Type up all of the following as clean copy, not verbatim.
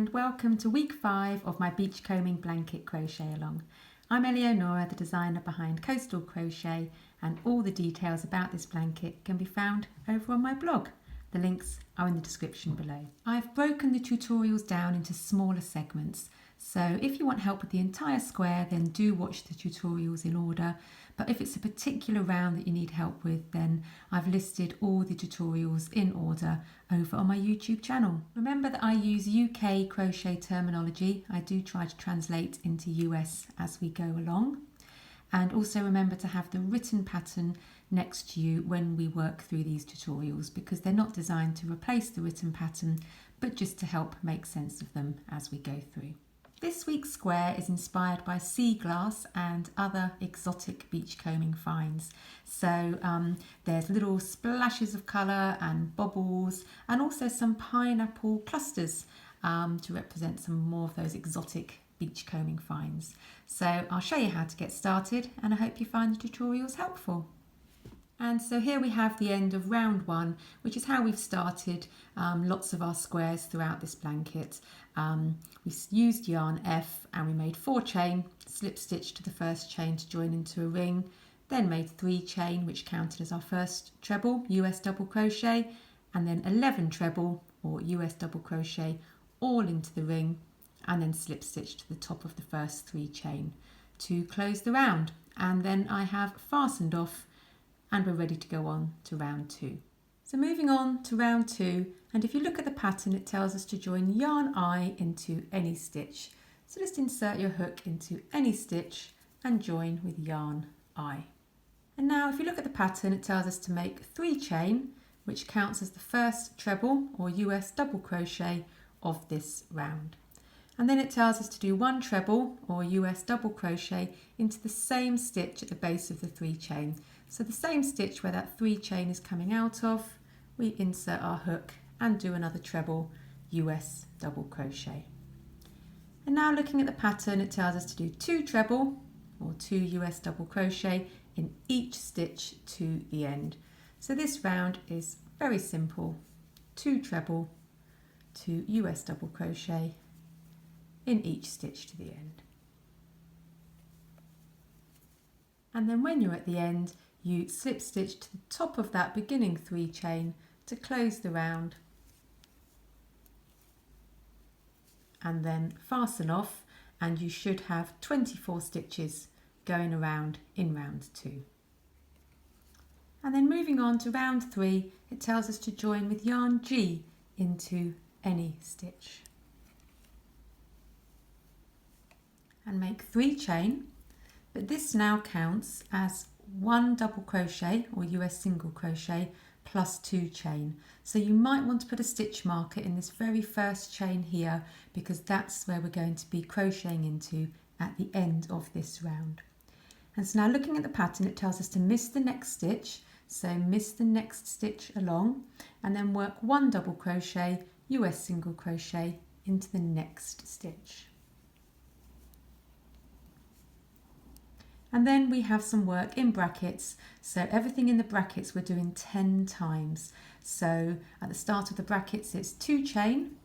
and welcome to week 5 of my Beachcombing Blanket crochet along. I'm Eleonora, the designer behind Coastal Crochet, and all the details about this blanket can be found over on my blog. The links are in the description below. I've broken the tutorials down into smaller segments, so if you want help with the entire square then do watch the tutorials in order, but if it's a particular round that you need help with then I've listed all the tutorials in order over on my YouTube channel. Remember that I use UK crochet terminology. I do try to translate into US as we go along. And also remember to have the written pattern next to you when we work through these tutorials, because they're not designed to replace the written pattern but just to help make sense of them as we go through. This week's square is inspired by sea glass and other exotic beachcombing finds. So there's little splashes of colour and bubbles and also some pineapple clusters to represent some more of those exotic beachcombing finds. So I'll show you how to get started and I hope you find the tutorials helpful. And so here we have the end of round 1, which is how we've started lots of our squares throughout this blanket. We used yarn F and we made 4 chain, slip stitch to the first chain to join into a ring, then made 3 chain, which counted as our first treble, US double crochet, and then 11 treble or US double crochet all into the ring, and then slip stitch to the top of the first 3 chain to close the round. And then I have fastened off and we're ready to go on to round 2. So moving on to round 2, and if you look at the pattern it tells us to join yarn I into any stitch. So just insert your hook into any stitch and join with yarn I. And now if you look at the pattern it tells us to make 3 chain, which counts as the first treble or US double crochet of this round. And then it tells us to do 1 treble or US double crochet into the same stitch at the base of the 3 chain. So the same stitch where that 3 chain is coming out of, we insert our hook and do another treble US double crochet. And now looking at the pattern it tells us to do 2 treble or 2 US double crochet in each stitch to the end. So this round is very simple, 2 treble, 2 US double crochet in each stitch to the end. And then when you're at the end you slip stitch to the top of that beginning 3 chain to close the round and then fasten off, and you should have 24 stitches going around in round 2. And then moving on to round 3 it tells us to join with yarn G into any stitch and make 3 chain, but this now counts as 1 double crochet or US single crochet plus 2 chain. So you might want to put a stitch marker in this very first chain here, because that's where we're going to be crocheting into at the end of this round. And so now looking at the pattern it tells us to miss the next stitch, so miss the next stitch along and then work 1 double crochet US single crochet into the next stitch. And then we have some work in brackets, so everything in the brackets we're doing 10 times. So at the start of the brackets it's 2 chain,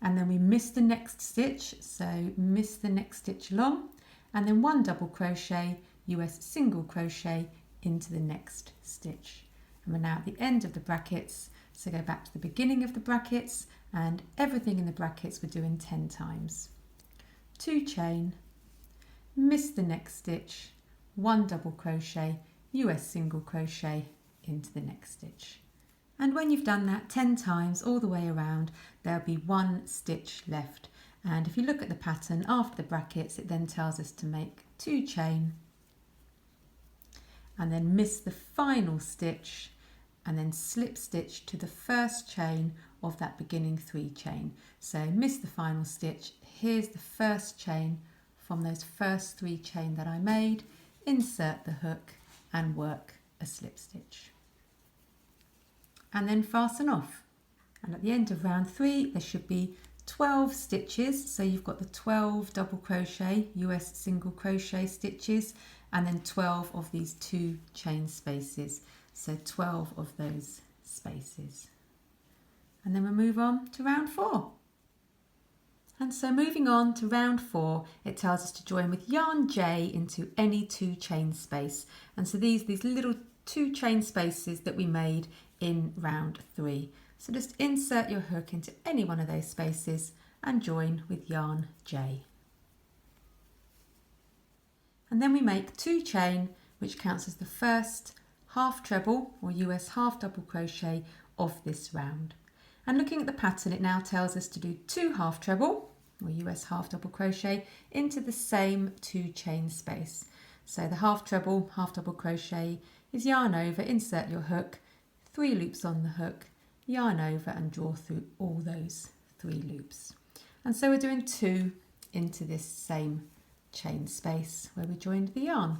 and then we miss the next stitch, so miss the next stitch along, and then 1 double crochet US single crochet into the next stitch. And we're now at the end of the brackets, so go back to the beginning of the brackets, and everything in the brackets we're doing 10 times. 2 chain, miss the next stitch, 1 double crochet, US single crochet into the next stitch. And when you've done that 10 times all the way around, there'll be 1 stitch left. And if you look at the pattern after the brackets, it then tells us to make 2 chain and then miss the final stitch and then slip stitch to the first chain of that beginning 3 chain. So miss the final stitch, here's the first chain from those first 3 chain that I made, insert the hook and work a slip stitch. And then fasten off. And at the end of round 3 there should be 12 stitches, so you've got the 12 double crochet US single crochet stitches and then 12 of these 2 chain spaces, so 12 of those spaces. and then we'll move on to round 4. And so moving on to round 4, it tells us to join with yarn J into any 2 chain space. And so these little 2 chain spaces that we made in round 3. So just insert your hook into any one of those spaces and join with yarn J. And then we make 2 chain, which counts as the first half treble or US half double crochet of this round. And looking at the pattern, it now tells us to do 2 half treble or US half double crochet into the same 2 chain space. So the half treble, half double crochet is yarn over, insert your hook, 3 loops on the hook, yarn over and draw through all those 3 loops. And so we're doing 2 into this same chain space where we joined the yarn.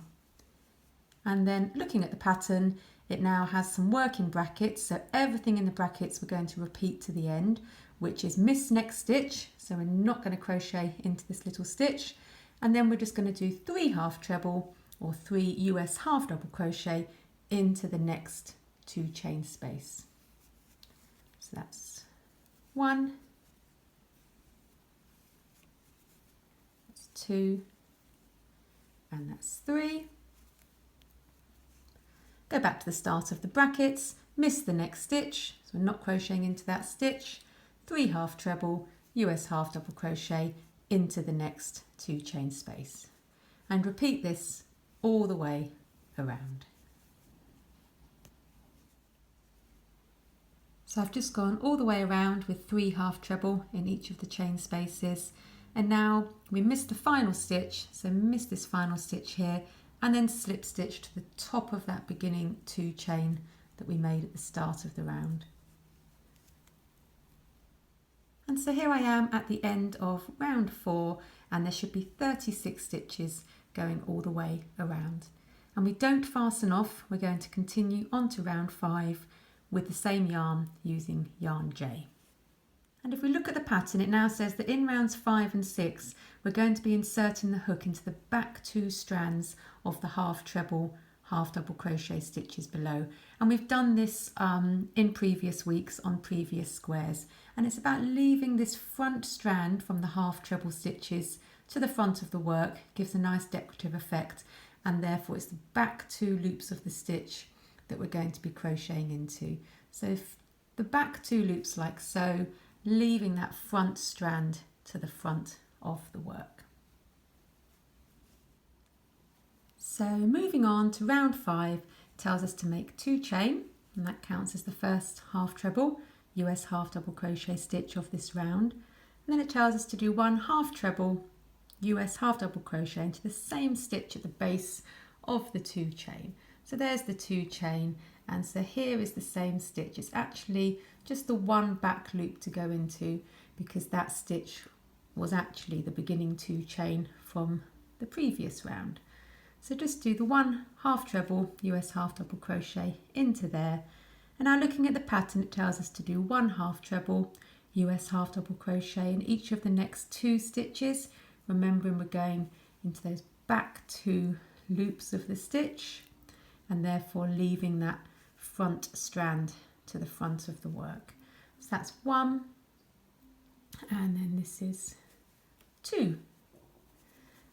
And then looking at the pattern, it now has some working brackets, so everything in the brackets we're going to repeat to the end, which is miss next stitch, so we're not going to crochet into this little stitch, and then we're just going to do 3 half treble or 3 US half double crochet into the next 2 chain space. So that's 1, that's 2, and that's 3. Go back to the start of the brackets, miss the next stitch, so we're not crocheting into that stitch, 3 half treble, US half double crochet into the next 2 chain space. And repeat this all the way around. So I've just gone all the way around with 3 half treble in each of the chain spaces. And now we missed the final stitch, so miss this final stitch here, and then slip stitch to the top of that beginning 2 chain that we made at the start of the round. And so here I am at the end of round 4, and there should be 36 stitches going all the way around. And we don't fasten off, we're going to continue on to round 5 with the same yarn using yarn J. And if we look at the pattern, it now says that in rounds 5 and 6, we're going to be inserting the hook into the back 2 strands of the half treble, half double crochet stitches below. And we've done this in previous weeks on previous squares. And it's about leaving this front strand from the half treble stitches to the front of the work, gives a nice decorative effect. And therefore it's the back 2 loops of the stitch that we're going to be crocheting into. So if the back 2 loops like so, leaving that front strand to the front of the work. So moving on to round 5 tells us to make 2 chain, and that counts as the first half treble, US half double crochet stitch of this round. And then it tells us to do 1 half treble, US half double crochet into the same stitch at the base of the 2 chain. So there's the 2 chain, and so here is the same stitch. It's actually just the 1 back loop to go into, because that stitch was actually the beginning 2 chain from the previous round. So just do the 1 half treble, US half double crochet into there. And now looking at the pattern, it tells us to do 1 half treble, US half double crochet in each of the next 2 stitches. Remembering we're going into those back 2 loops of the stitch, and therefore leaving that front strand to the front of the work. So that's 1, and then this is 2.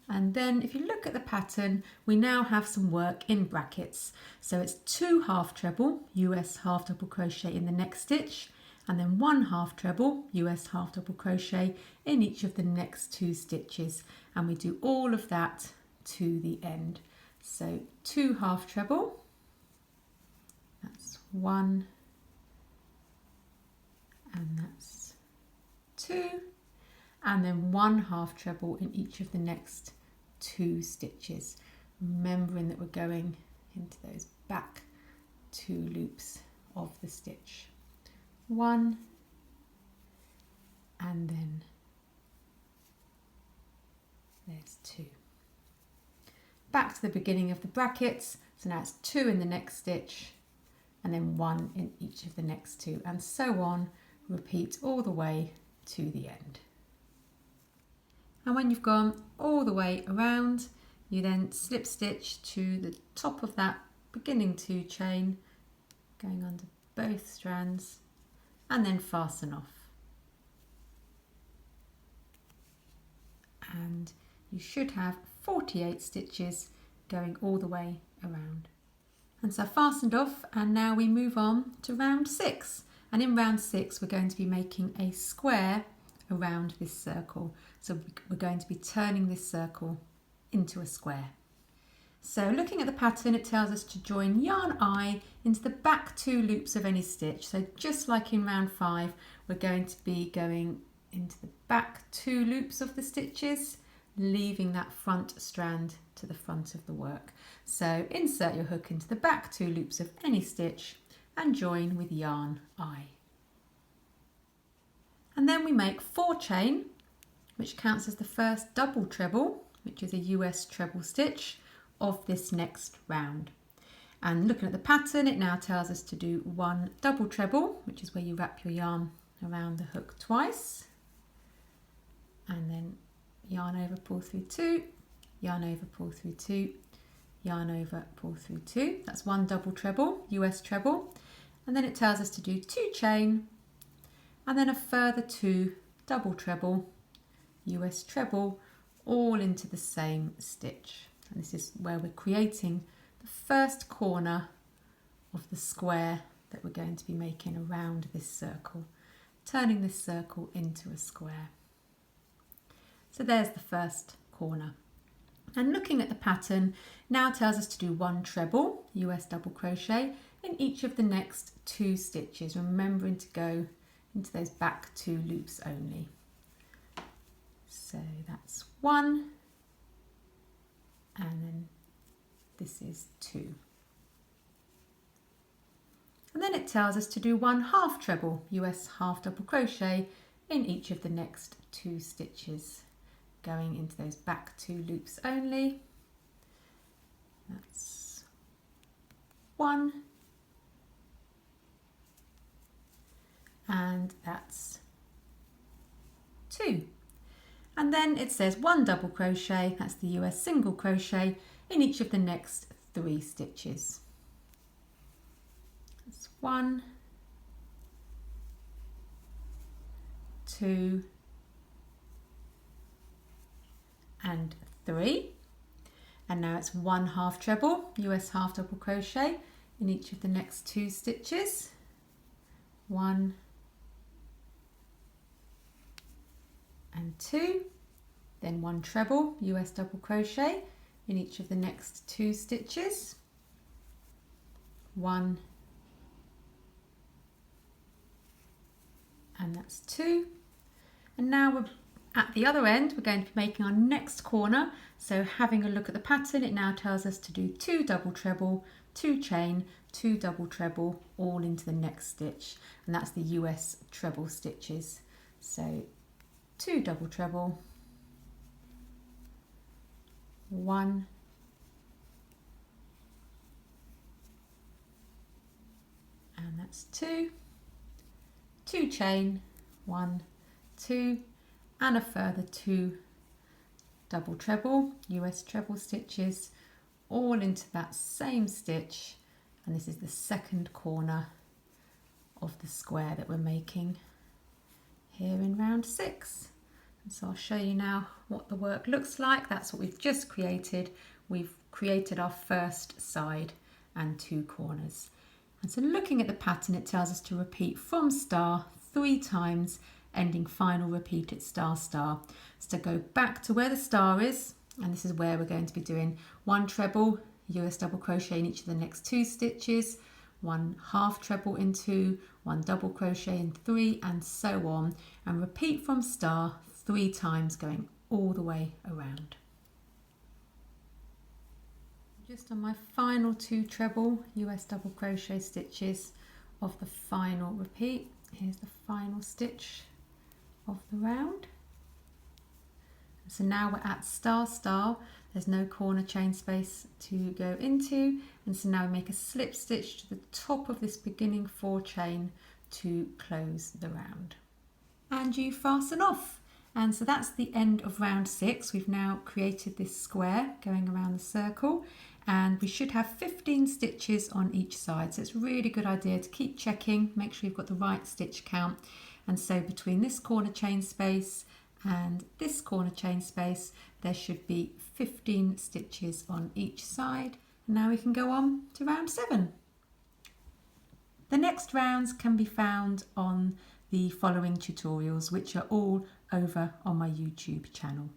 And then if you look at the pattern, we now have some work in brackets. So it's 2 half treble, US half double crochet in the next stitch, and then 1 half treble, US half double crochet in each of the next 2 stitches. And we do all of that to the end. So 2 half treble, that's 1, and that's 2, and then 1 half treble in each of the next 2 stitches, remembering that we're going into those back 2 loops of the stitch. 1, and then there's 2. Back to the beginning of the brackets, so now it's 2 in the next stitch, and then 1 in each of the next 2, and so on. Repeat all the way to the end. And when you've gone all the way around, you then slip stitch to the top of that beginning 2 chain, going under both strands, and then fasten off. And you should have 48 stitches going all the way around. And so I fastened off, and now we move on to round 6. And in round 6 we're going to be making a square around this circle. So we're going to be turning this circle into a square. So looking at the pattern, it tells us to join yarn I into the back 2 loops of any stitch. So just like in round 5, we're going to be going into the back 2 loops of the stitches, leaving that front strand to the front of the work. So insert your hook into the back 2 loops of any stitch and join with yarn I. And then we make 4 chain, which counts as the first double treble, which is a US treble stitch of this next round. And looking at the pattern, it now tells us to do 1 double treble, which is where you wrap your yarn around the hook twice, and then yarn over, pull through 2, yarn over, pull through 2, yarn over, pull through 2. That's 1 double treble, US treble. And then it tells us to do 2 chain, and then a further 2 double treble, US treble, all into the same stitch. And this is where we're creating the first corner of the square that we're going to be making around this circle, turning this circle into a square. So there's the first corner. And looking at the pattern, now tells us to do 1 treble, US double crochet, in each of the next 2 stitches, remembering to go into those back 2 loops only. So that's 1, and then this is 2. And then it tells us to do 1 half treble, US half double crochet, in each of the next 2 stitches, going into those back 2 loops only. That's 1, and that's 2. And then it says 1 double crochet, that's the US single crochet, in each of the next 3 stitches. That's 1, 2, and 3. And now it's 1 half treble, US half double crochet, in each of the next 2 stitches. 1 and 2, then 1 treble, US double crochet, in each of the next 2 stitches. 1, and that's 2. And now we're at the other end, we're going to be making our next corner. So having a look at the pattern, it now tells us to do 2 double treble, 2 chain, 2 double treble, all into the next stitch, and that's the US treble stitches. So 2 double treble, 1, and that's 2, 2 chain, 1, 2, and a further 2 double treble, US treble stitches, all into that same stitch. And this is the second corner of the square that we're making here in round 6. And so I'll show you now what the work looks like. That's what we've just created. We've created our first side and 2 corners. And so looking at the pattern, it tells us to repeat from star 3 times, ending final repeat at star star. So go back to where the star is, and this is where we're going to be doing 1 treble, US double crochet in each of the next 2 stitches, 1 half treble in 2, 1 double crochet in 3, and so on, and repeat from star 3 times, going all the way around. Just on my final 2 treble US double crochet stitches of the final repeat. Here's the final stitch of the round. So now we're at star star. There's no corner chain space to go into, and so now we make a slip stitch to the top of this beginning 4 chain to close the round, and you fasten off. And so that's the end of round 6. We've now created this square going around the circle, and we should have 15 stitches on each side. So it's a really good idea to keep checking, make sure you've got the right stitch count. And so between this corner chain space and this corner chain space, there should be 15 stitches on each side. Now we can go on to round 7. The next rounds can be found on the following tutorials, which are all over on my YouTube channel.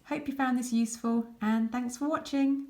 Hope you found this useful, and thanks for watching.